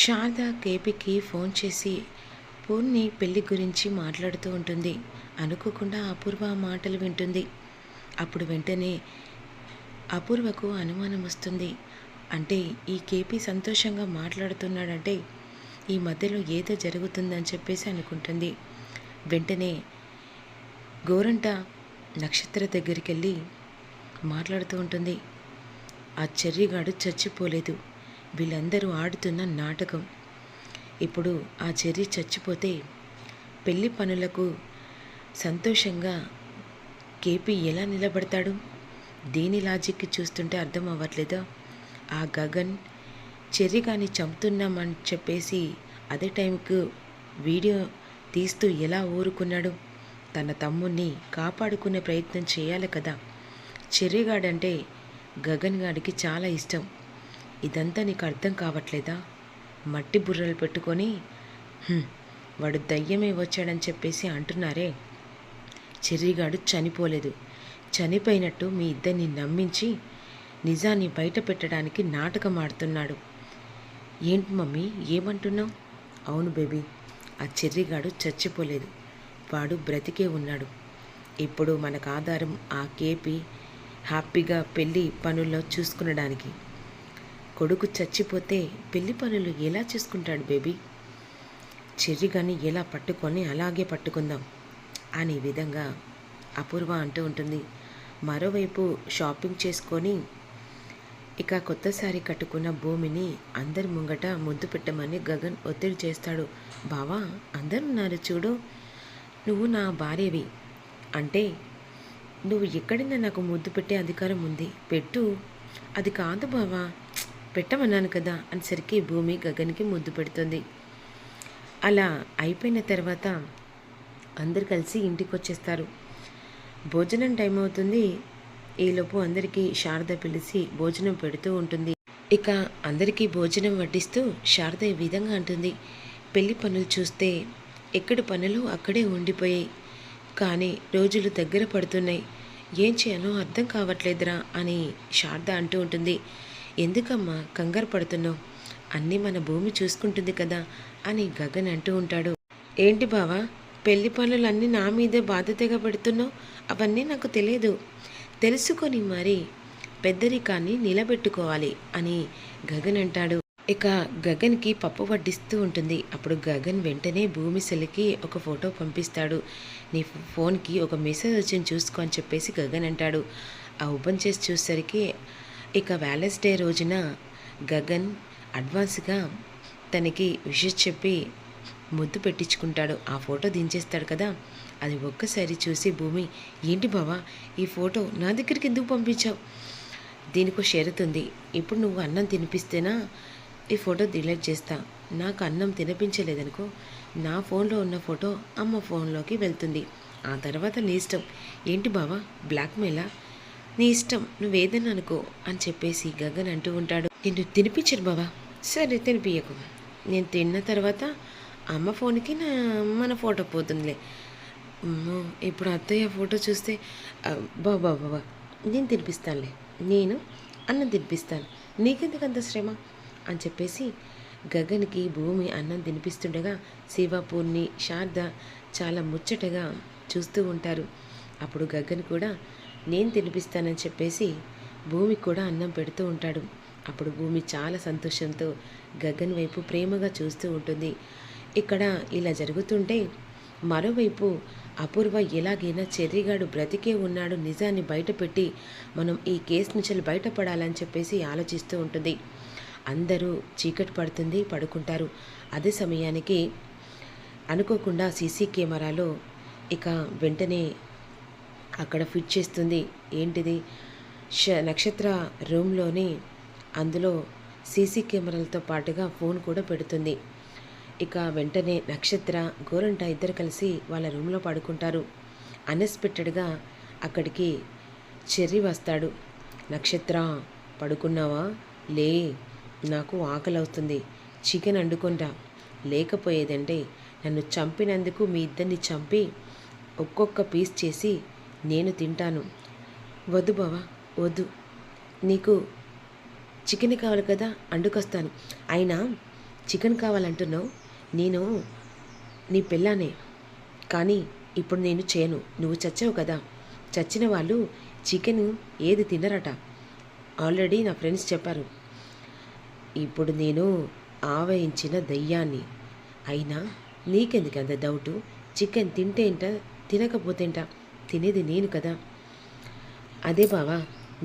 Sharada కేపీకి phone చేసి పూర్ణి పెళ్లి గురించి మాట్లాడుతూ ఉంటుంది. అనుకోకుండా అపూర్వ ఆ మాటలు వింటుంది. అప్పుడు వెంటనే అపూర్వకు అనుమానం వస్తుంది. అంటే ఈ కేపీ సంతోషంగా మాట్లాడుతున్నాడంటే ఈ మధ్యలో ఏదో జరుగుతుందని చెప్పేసి అనుకుంటుంది. వెంటనే గోరంట నక్షత్ర దగ్గరికి వెళ్ళి మాట్లాడుతూ ఉంటుంది. ఆ చెర్రిగాడు చచ్చిపోలేదు, వీళ్ళందరూ ఆడుతున్న నాటకం. ఇప్పుడు ఆ చెర్రి చచ్చిపోతే పెళ్లి పనులకు సంతోషంగా కేపీ ఎలా నిలబడతాడు? దీని లాజిక్కి చూస్తుంటే అర్థం అవ్వట్లేదా? ఆ గగన్ చెర్రి కానీ చంపుతున్నామని చెప్పేసి అదే టైంకు వీడియో తీస్తూ ఎలా ఊరుకున్నాడు? తన తమ్ముణ్ణి కాపాడుకునే ప్రయత్నం చేయాలి కదా. చెర్రిగాడంటే గగన్ గాడికి చాలా ఇష్టం. ఇదంతా నీకు అర్థం కావట్లేదా? మట్టి బుర్రలు పెట్టుకొని వాడు దయ్యమే వచ్చాడని చెప్పేసి అంటున్నారే. చెర్రిగాడు చనిపోలేదు, చనిపోయినట్టు మీ ఇద్దరిని నమ్మించి నిజాన్ని బయట పెట్టడానికి నాటకం ఆడుతున్నాడు. ఏంటి మమ్మీ ఏమంటున్నావు? అవును బేబీ, ఆ చెర్రిగాడు చచ్చిపోలేదు, వాడు బ్రతికే ఉన్నాడు. ఇప్పుడు మనకు ఆధారం ఆ కేపీ హ్యాపీగా పెళ్ళి పనుల్లో చూసుకునడానికి. కొడుకు చచ్చిపోతే పెళ్లి పనులు ఎలా చేసుకుంటాడు బేబీ? చెర్రిగాని ఎలా పట్టుకొని అలాగే పట్టుకుందాం అనే విధంగా అపూర్వ అంటూ ఉంటుంది. మరోవైపు షాపింగ్ చేసుకొని ఇక కొత్త సారీ కట్టుకున్న భూమిని అందరి ముంగట ముద్దు పెట్టమని గగన్ ఒత్తిడి చేస్తాడు. బావా, అందరున్నారు చూడు, నువ్వు నా భార్యవి అంటే నువ్వు ఎక్కడైనా నాకు ముద్దు పెట్టే అధికారం ఉంది, పెట్టు. అది కాదు బావా, పెట్టమన్నాను కదా అనేసరికి భూమి గగన్కి ముద్దు పెడుతుంది. అలా అయిపోయిన తర్వాత అందరు కలిసి ఇంటికి వచ్చేస్తారు. భోజనం టైం అవుతుంది. ఈలోపు అందరికీ శారద పిలిచి భోజనం పెడుతూ ఉంటుంది. ఇక అందరికీ భోజనం వడ్డిస్తూ శారద ఈ విధంగా అంటుంది. పెళ్లి పనులు చూస్తే ఎక్కడి పనులు అక్కడే ఉండిపోయాయి, కానీ రోజులు దగ్గర పడుతున్నాయి, ఏం చేయాలో అర్థం కావట్లేదురా అని శారద అంటూ ఉంటుంది. ఎందుకమ్మా కంగారు పడుతున్నావు? అన్నీ మన భూమి చూసుకుంటుంది కదా అని గగన్ అంటూ ఉంటాడు. ఏంటి బావా, పెళ్లి పనులన్నీ నా మీదే బాధ్యతగా పెడుతున్నావు? అవన్నీ నాకు తెలియదు, తెలుసుకొని మరి పెద్దరికాన్ని నిలబెట్టుకోవాలి అని గగన్ అంటాడు. ఇక గగన్కి పప్పు వడ్డిస్తూ ఉంటుంది. అప్పుడు గగన్ వెంటనే భూమి సెల్కి ఒక ఫోటో పంపిస్తాడు. నీ ఫోన్కి ఒక మెసేజ్ వచ్చింది చూసుకో అని చెప్పేసి గగన్ అంటాడు. ఆ ఓపెన్ చేసి చూసేసరికి ఇక వ్యాలెన్స్ డే రోజున గగన్ అడ్వాన్స్గా తనకి విషెస్ చెప్పి ముద్దు పెట్టించుకుంటాడు. ఆ ఫోటో దించేస్తాడు కదా, అది ఒక్కసారి చూసి భూమి, ఏంటి బావా ఈ ఫోటో నా దగ్గరికి ఎందుకు పంపించావు? దీనికో షరతు ఉంది, ఇప్పుడు నువ్వు అన్నం తినిపిస్తేనా ఈ ఫోటో డిలీట్ చేస్తా. నాకు అన్నం తినిపించలేదనుకో నా ఫోన్లో ఉన్న ఫోటో అమ్మ ఫోన్లోకి వెళ్తుంది, ఆ తర్వాత నీ ఇష్టం. ఏంటి బావా బ్లాక్మెయిలా? నీ ఇష్టం, నువ్వేదన్నా అనుకో అని చెప్పేసి గగన్ అంటూ ఉంటాడు. నిన్ను తినిపించరు బావా. సరే తినిపించకు, నేను తిన్న తర్వాత అమ్మ ఫోన్కి మన ఫోటో పోతుందిలే. ఇప్పుడు అత్తయ్య ఫోటో చూస్తే బాబా బాబా నేను తినిపిస్తానులే, నేను అన్నం తినిపిస్తాను, నీకెందుకంత శ్రమ అని చెప్పేసి గగన్కి భూమి అన్నం తినిపిస్తుండగా శివ, పూర్ణి, శారద చాలా ముచ్చటగా చూస్తూ ఉంటారు. అప్పుడు గగన్ కూడా నేను తినిపిస్తానని చెప్పేసి భూమికి కూడా అన్నం పెడుతూ ఉంటాడు. అప్పుడు భూమి చాలా సంతోషంతో గగన్ వైపు ప్రేమగా చూస్తూ ఉంటుంది. ఇక్కడ ఇలా జరుగుతుంటే మరోవైపు అపూర్వ ఎలాగైనా చెర్రిగాడు బ్రతికే ఉన్నాడు నిజాన్ని బయటపెట్టి మనం ఈ కేసు నుంచి బయటపడాలని చెప్పేసి ఆలోచిస్తూ ఉంటుంది. అందరూ చీకటి పడుతుంది, పడుకుంటారు. అదే సమయానికి అనుకోకుండా సీసీ కెమెరాలో ఇక వెంటనే అక్కడ ఫిట్ చేస్తుంది. ఏంటిది? నక్షత్ర రూమ్లోని అందులో సీసీ కెమెరాలతో పాటుగా ఫోన్ కూడా పెడుతుంది. ఇక వెంటనే నక్షత్ర, గోరంట ఇద్దరు కలిసి వాళ్ళ రూమ్లో పడుకుంటారు. అన్ఎక్స్పెక్టెడ్గా అక్కడికి చెర్రి వస్తాడు. నక్షత్ర పడుకున్నావా? లే, నాకు ఆకలి అవుతుంది, చికెన్ వండుకుంటా. లేకపోయేదంటే నన్ను చంపినందుకు మీ ఇద్దరిని చంపి ఒక్కొక్క పీస్ చేసి నేను తింటాను. వద్దు బావా వద్దు, నీకు చికెన్ కావాలి కదా, వండుకొస్తాను. అయినా చికెన్ కావాలంటున్నావు. నేను నీ పెళ్ళానే, కానీ ఇప్పుడు నేను చేయను. నువ్వు చచ్చావు కదా, చచ్చిన వాళ్ళు చికెన్ ఏది తినరట. ఆల్రెడీ నా ఫ్రెండ్స్ చెప్పారు. ఇప్పుడు నేను ఆవహించిన దయ్యాన్ని. అయినా నీకెందుకు అంత డౌటు? చికెన్ తింటేంట, తినకపోతేంట, తినేది నేను కదా. అదే బావా,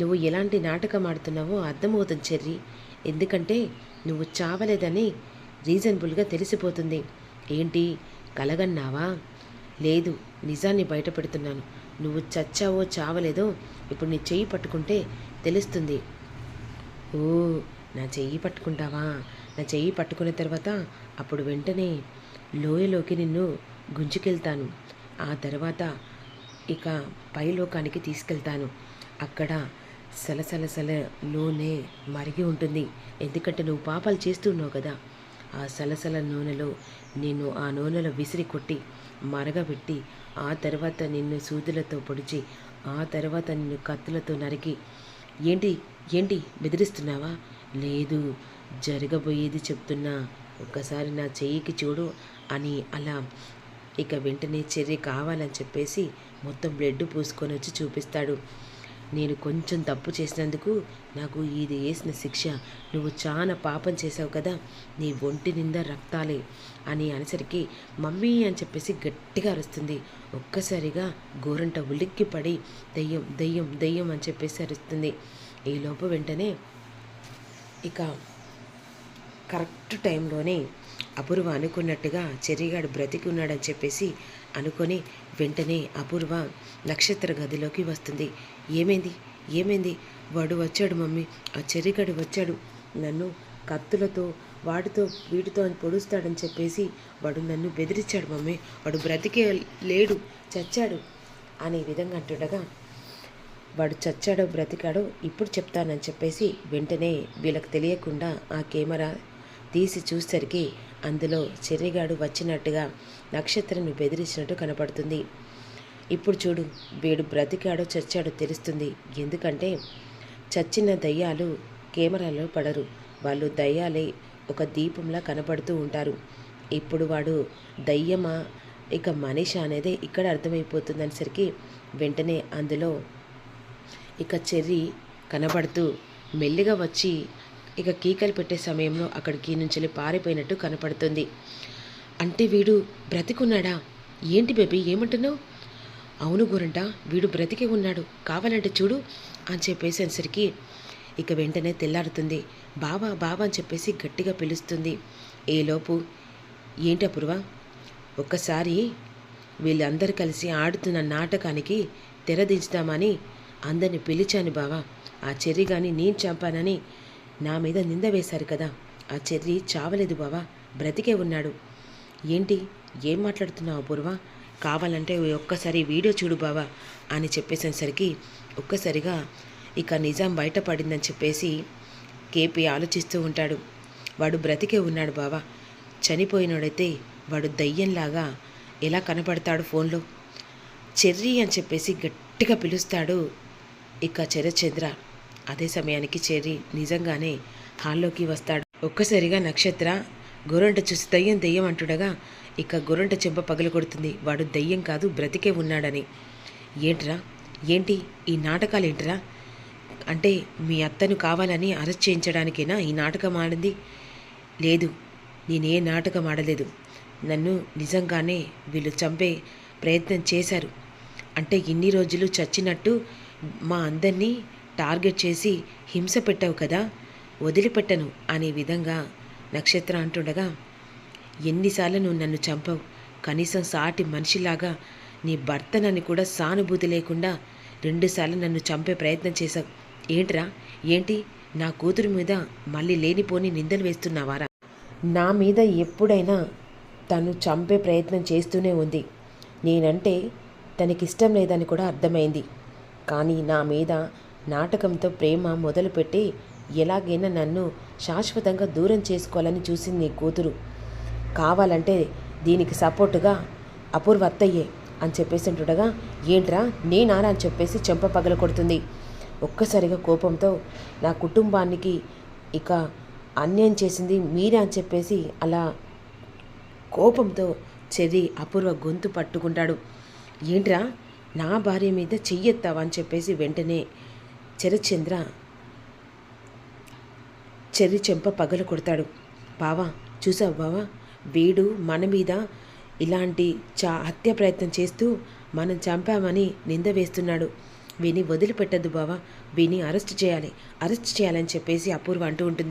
నువ్వు ఎలాంటి నాటకం ఆడుతున్నావో అర్థమవుతుంది చెర్రీ. ఎందుకంటే నువ్వు చావలేదని రీజనబుల్గా తెలిసిపోతుంది. ఏంటి, కలగన్నావా? లేదు, నిజాన్ని బయట పెడుతున్నాను. నువ్వు చచ్చావో చావలేదో ఇప్పుడు నీ చెయ్యి పట్టుకుంటే తెలుస్తుంది. ఓ, నా చెయ్యి పట్టుకుంటావా? నా చెయ్యి పట్టుకున్న తర్వాత అప్పుడు వెంటనే లోయలోకి నిన్ను గుంజుకెళ్తాను. ఆ తర్వాత ఇక పైలోకానికి తీసుకెళ్తాను. అక్కడ సలసలసల నూనె మరిగి ఉంటుంది. ఎందుకంటే నువ్వు పాపాలు చేస్తున్నావు కదా. ఆ సలసల నూనెలో నిన్ను ఆ నూనెలో విసిరి కొట్టి మరగబెట్టి ఆ తర్వాత నిన్ను సూదులతో పొడిచి ఆ తర్వాత నిన్ను కత్తులతో నరికి. ఏంటి ఏంటి బెదిరిస్తున్నావా? లేదు, జరగబోయేది చెప్తున్నా. ఒక్కసారి నా చెయ్యికి చూడు అని అలా ఇక వెంటనే చెర్రీ కావాలని చెప్పేసి మొత్తం బ్లడ్ పూసుకొని వచ్చి చూపిస్తాడు. నేను కొంచెం తప్పు చేసినందుకు నాకు ఇది వేసిన శిక్ష. నువ్వు చాలా పాపం చేసావు కదా, నీ ఒంటి నిండా రక్తాలే అని అనేసరికి మమ్మీ అని చెప్పేసి గట్టిగా అరుస్తుంది. ఒక్కసారిగా గోరంట ఉలిక్కిపడి దెయ్యం దెయ్యం దెయ్యం అని చెప్పేసి అరుస్తుంది. ఈలోపు వెంటనే ఇక కరెక్ట్ టైంలోనే అపూర్వ అనుకున్నట్టుగా చెర్రీగాడు బ్రతికి ఉన్నాడని చెప్పేసి అనుకొని వెంటనే అపూర్వ నక్షత్ర గదిలోకి వస్తుంది. ఏమైంది ఏమైంది? వాడు వచ్చాడు మమ్మీ, ఆ చెర్రీగాడు వచ్చాడు. నన్ను కత్తులతో వాటితో వీటితో పొడుస్తాడని చెప్పేసి వాడు నన్ను బెదిరించాడు మమ్మీ. వాడు బ్రతికే లేడు, చచ్చాడు అనే విధంగా అంటుండగా వాడు చచ్చాడో బ్రతికాడో ఇప్పుడు చెప్తానని చెప్పేసి వెంటనే వీళ్ళకి తెలియకుండా ఆ కెమెరా తీసి చూసేసరికి అందులో చెర్రీగాడు వచ్చినట్టుగా నక్షత్రాన్ని బెదిరించినట్టు కనపడుతుంది. ఇప్పుడు చూడు, వీడు బ్రతికాడో చచ్చాడో తెలుస్తుంది. ఎందుకంటే చచ్చిన దయ్యాలు కెమెరాలో పడరు, వాళ్ళు దయ్యాలే ఒక దీపంలా కనపడుతూ ఉంటారు. ఇప్పుడు వాడు దయ్యమా ఇక మనిషి అనేది ఇక్కడ అర్థమైపోతుందనేసరికి వెంటనే అందులో ఇక చెర్రీ కనబడుతూ మెల్లిగా వచ్చి ఇక కీకలు పెట్టే సమయంలో అక్కడికి నుంచి పారిపోయినట్టు కనపడుతుంది. అంటే వీడు బ్రతికున్నాడా? ఏంటి బేబీ ఏమంటున్నావు? అవును గోరంట, వీడు బ్రతికే ఉన్నాడు, కావాలంటే చూడు అని చెప్పేసేసరికి ఇక వెంటనే తెల్లారుతుంది. బావా బావా అని చెప్పేసి గట్టిగా పిలుస్తుంది. ఈలోపు ఏంటి అపూర్వ, ఒక్కసారి వీళ్ళందరూ కలిసి ఆడుతున్న నాటకానికి తెరదించుదామని అందరిని పిలిచాను బావా. ఆ చెర్రీ గాని నేను చంపానని నా మీద నింద వేశారు కదా. ఆ చెర్రీ చావలేదు బావా, బ్రతికే ఉన్నాడు. ఏంటి ఏం మాట్లాడుతున్నావు అపూర్వ? కావాలంటే ఒక్కసారి వీడియో చూడు బావా అని చెప్పేసేసరికి ఒక్కసారిగా ఇక నిజాం బయటపడిందని చెప్పేసి కేపీ ఆలోచిస్తూ ఉంటాడు. వాడు బ్రతికే ఉన్నాడు బావా, చనిపోయినాడైతే వాడు దయ్యంలాగా ఎలా కనపడతాడు ఫోన్లో? చెర్రీ అని చెప్పేసి గట్టిగా పిలుస్తాడు ఇక చంద్ర. అదే సమయానికి చెర్రీ నిజంగానే హాల్లోకి వస్తాడు. ఒక్కసారిగా నక్షత్ర గొర్రెంట చూసి దయ్యం దయ్యం అంటుండగా ఇక గొర్రెంట చెంప పగలు కొడుతుంది. వాడు దయ్యం కాదు, బ్రతికే ఉన్నాడని. ఏంట్రా, ఏంటి ఈ నాటకాలు ఏంట్రా? అంటే మీ అత్తను కావాలని అరెస్ట్ చేయించడానికేనా ఈ నాటకం ఆడింది? లేదు, నేనే నాటకం ఆడలేదు. నన్ను నిజంగానే వీళ్ళు చంపే ప్రయత్నం చేశారు. అంటే ఇన్ని రోజులు చచ్చినట్టు మా అందరినీ టార్గెట్ చేసి హింస పెట్టావు కదా, వదిలిపెట్టను అనే విధంగా నక్షత్ర అంటుండగా, ఎన్నిసార్లు నువ్వు నన్ను చంపావు? కనీసం సాటి మనిషిలాగా నీ భర్తనని కూడా సానుభూతి లేకుండా 2 సార్లు నన్ను చంపే ప్రయత్నం చేశావు. ఏంట్రా, ఏంటి నా కూతురు మీద మళ్ళీ లేనిపోని నిందలు వేస్తున్నావారా? నా మీద ఎప్పుడైనా తను చంపే ప్రయత్నం చేస్తూనే ఉంది. నేనంటే తనకిష్టం లేదని కూడా అర్థమైంది. కానీ నా మీద నాటకంతో ప్రేమ మొదలుపెట్టి ఎలాగైనా నన్ను శాశ్వతంగా దూరం చేసుకోవాలని చూసింది నీ కూతురు. కావాలంటే దీనికి సపోర్టుగా అపూర్వ అత్తయ్యే అని చెప్పేసి అంటుండగా, ఏంట్రా నేనారా అని చెప్పేసి చెంప పగల కొడుతుంది. ఒక్కసారిగా కోపంతో నా కుటుంబానికి ఇక అన్యాయం చేసింది మీరే అని చెప్పేసి అలా కోపంతో చెర్రి అపూర్వ గొంతు పట్టుకుంటాడు. ఏంట్రా నా భార్య మీద చెయ్యెత్తావా అని చెప్పేసి వెంటనే శరత్చంద్ర చెర్రి చెంప పగలు కొడతాడు. బావా చూసావు బావా, వీడు మన మీద ఇలాంటి హత్య ప్రయత్నం చేస్తూ మనం చంపామని నింద వేస్తున్నాడు. వీని వదిలిపెట్టద్దు బావా, వీని అరెస్ట్ చేయాలని చెప్పేసి అపూర్వ అంటూ ఉంటుంది.